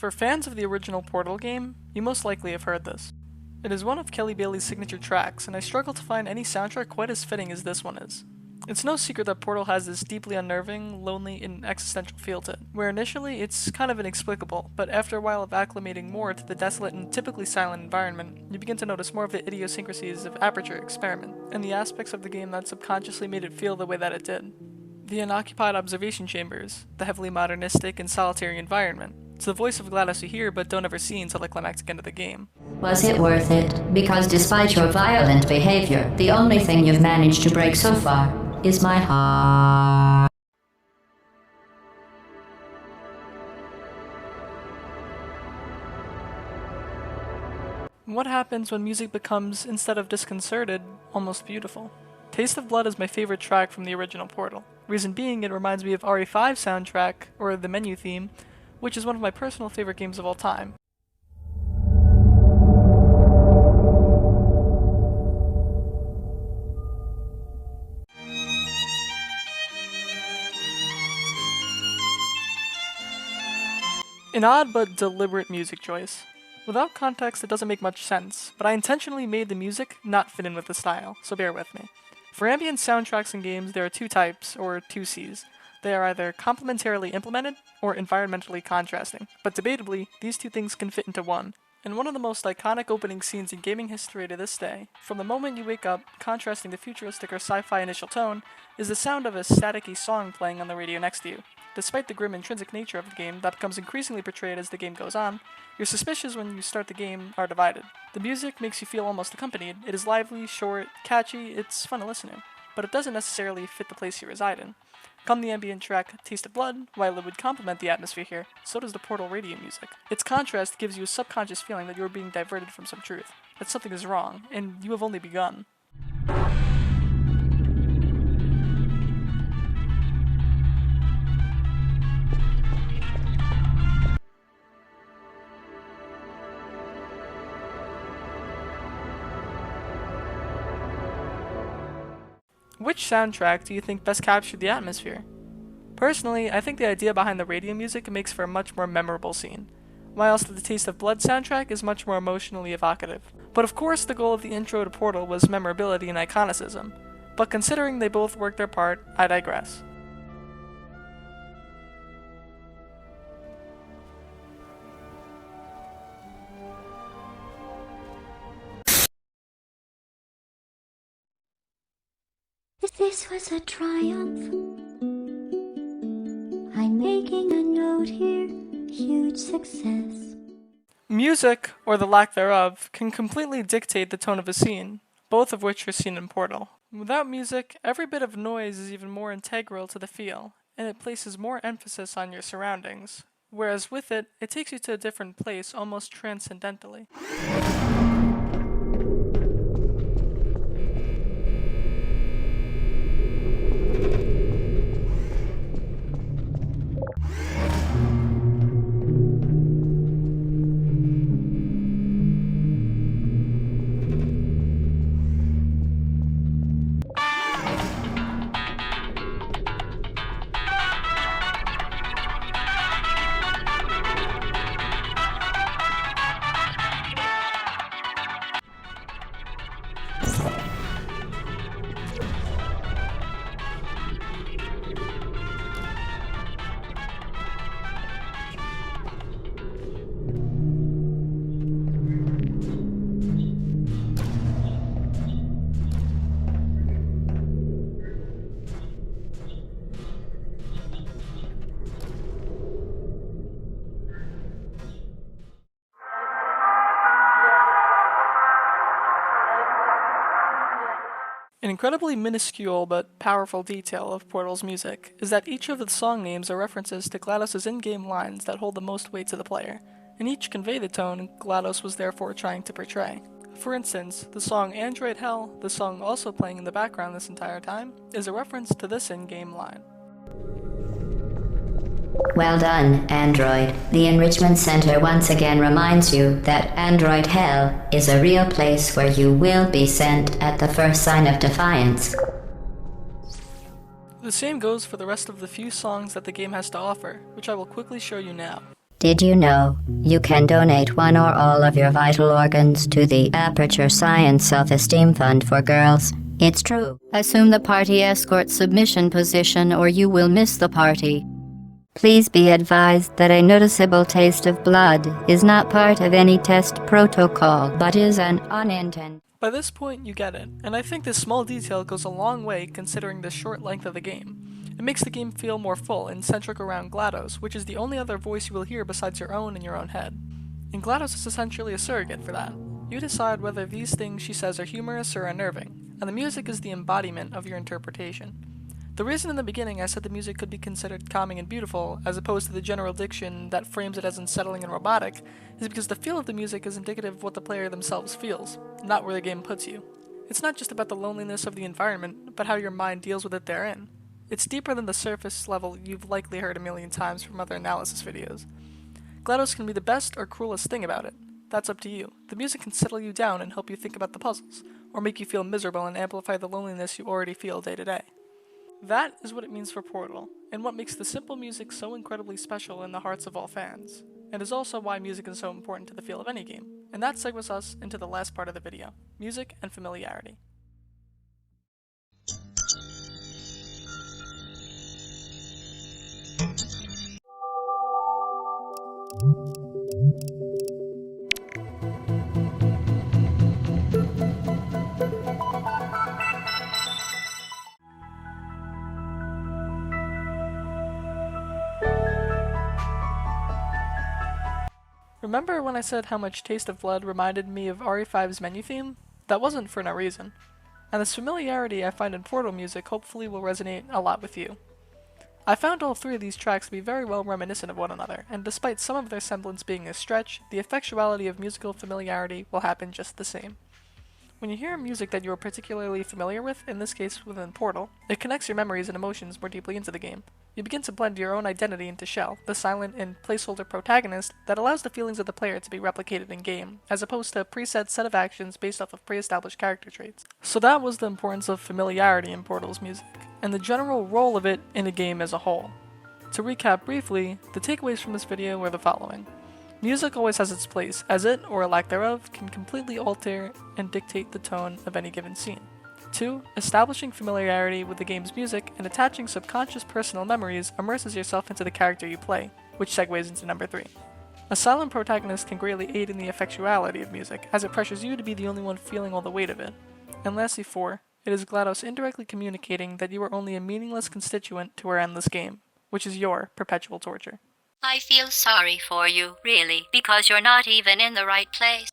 For fans of the original Portal game, you most likely have heard this. It is one of Kelly Bailey's signature tracks, and I struggle to find any soundtrack quite as fitting as this one is. It's no secret that Portal has this deeply unnerving, lonely, and existential feel to it, where initially it's kind of inexplicable, but after a while of acclimating more to the desolate and typically silent environment, you begin to notice more of the idiosyncrasies of Aperture Experiment, and the aspects of the game that subconsciously made it feel the way that it did. The unoccupied observation chambers, the heavily modernistic and solitary environment. It's the voice of GLaDOS you hear but don't ever see until the climactic end of the game. Was it worth it? Because despite your violent behavior, the only thing you've managed to break so far is my heart. What happens when music becomes, instead of disconcerted, almost beautiful? Taste of Blood is my favorite track from the original Portal. Reason being, it reminds me of RE5's soundtrack, or the menu theme, which is one of my personal favorite games of all time. An odd but deliberate music choice. Without context, it doesn't make much sense, but I intentionally made the music not fit in with the style, so bear with me. For ambient soundtracks in games, there are two types, or two Cs. They are either complementarily implemented or environmentally contrasting, but debatably, these two things can fit into one. In one of the most iconic opening scenes in gaming history to this day, from the moment you wake up, contrasting the futuristic or sci-fi initial tone, is the sound of a staticky song playing on the radio next to you. Despite the grim intrinsic nature of the game that becomes increasingly portrayed as the game goes on, your suspicions when you start the game are divided. The music makes you feel almost accompanied. It is lively, short, catchy, it's fun to listen to, but it doesn't necessarily fit the place you reside in. Come the ambient track Taste of Blood, while it would complement the atmosphere here, so does the Portal radio music. Its contrast gives you a subconscious feeling that you are being diverted from some truth, that something is wrong, and you have only begun. Which soundtrack do you think best captured the atmosphere? Personally, I think the idea behind the radio music makes for a much more memorable scene, whilst the Taste of Blood soundtrack is much more emotionally evocative. But of course the goal of the intro to Portal was memorability and iconicism, but considering they both work their part, I digress. If this was a triumph, I'm making a note here, huge success. Music, or the lack thereof, can completely dictate the tone of a scene, both of which are seen in Portal. Without music, every bit of noise is even more integral to the feel, and it places more emphasis on your surroundings, whereas with it, it takes you to a different place almost transcendentally. An incredibly minuscule but powerful detail of Portal's music is that each of the song names are references to GLaDOS' in-game lines that hold the most weight to the player, and each convey the tone GLaDOS was therefore trying to portray. For instance, the song Android Hell, the song also playing in the background this entire time, is a reference to this in-game line. Well done, Android. The Enrichment Center once again reminds you that Android Hell is a real place where you will be sent at the first sign of defiance. The same goes for the rest of the few songs that the game has to offer, which I will quickly show you now. Did you know you can donate one or all of your vital organs to the Aperture Science Self-Esteem Fund for Girls? It's true. Assume the party escort submission position or you will miss the party. Please be advised that a noticeable taste of blood is not part of any test protocol, but is an unintended. By this point, you get it, and I think this small detail goes a long way considering the short length of the game. It makes the game feel more full and centric around GLaDOS, which is the only other voice you will hear besides your own in your own head. And GLaDOS is essentially a surrogate for that. You decide whether these things she says are humorous or unnerving, and the music is the embodiment of your interpretation. The reason in the beginning I said the music could be considered calming and beautiful, as opposed to the general diction that frames it as unsettling and robotic, is because the feel of the music is indicative of what the player themselves feels, not where the game puts you. It's not just about the loneliness of the environment, but how your mind deals with it therein. It's deeper than the surface level you've likely heard a million times from other analysis videos. GLaDOS can be the best or cruelest thing about it. That's up to you. The music can settle you down and help you think about the puzzles, or make you feel miserable and amplify the loneliness you already feel day to day. That is what it means for Portal, and what makes the simple music so incredibly special in the hearts of all fans, and is also why music is so important to the feel of any game. And that segues us into the last part of the video, music and familiarity. Remember when I said how much Taste of Blood reminded me of RE5's menu theme? That wasn't for no reason. And this familiarity I find in Portal music hopefully will resonate a lot with you. I found all three of these tracks to be very well reminiscent of one another, and despite some of their semblance being a stretch, the effectuality of musical familiarity will happen just the same. When you hear music that you are particularly familiar with, in this case within Portal, it connects your memories and emotions more deeply into the game. You begin to blend your own identity into Shell, the silent and placeholder protagonist that allows the feelings of the player to be replicated in-game, as opposed to a preset set of actions based off of pre-established character traits. So that was the importance of familiarity in Portal's music, and the general role of it in the game as a whole. To recap briefly, the takeaways from this video were the following. Music always has its place, as it, or a lack thereof, can completely alter and dictate the tone of any given scene. 2. Establishing familiarity with the game's music and attaching subconscious personal memories immerses yourself into the character you play, which segues into number 3. A silent protagonist can greatly aid in the effectuality of music, as it pressures you to be the only one feeling all the weight of it. And lastly 4. It is GLaDOS indirectly communicating that you are only a meaningless constituent to our endless game, which is your perpetual torture. I feel sorry for you, really, because you're not even in the right place.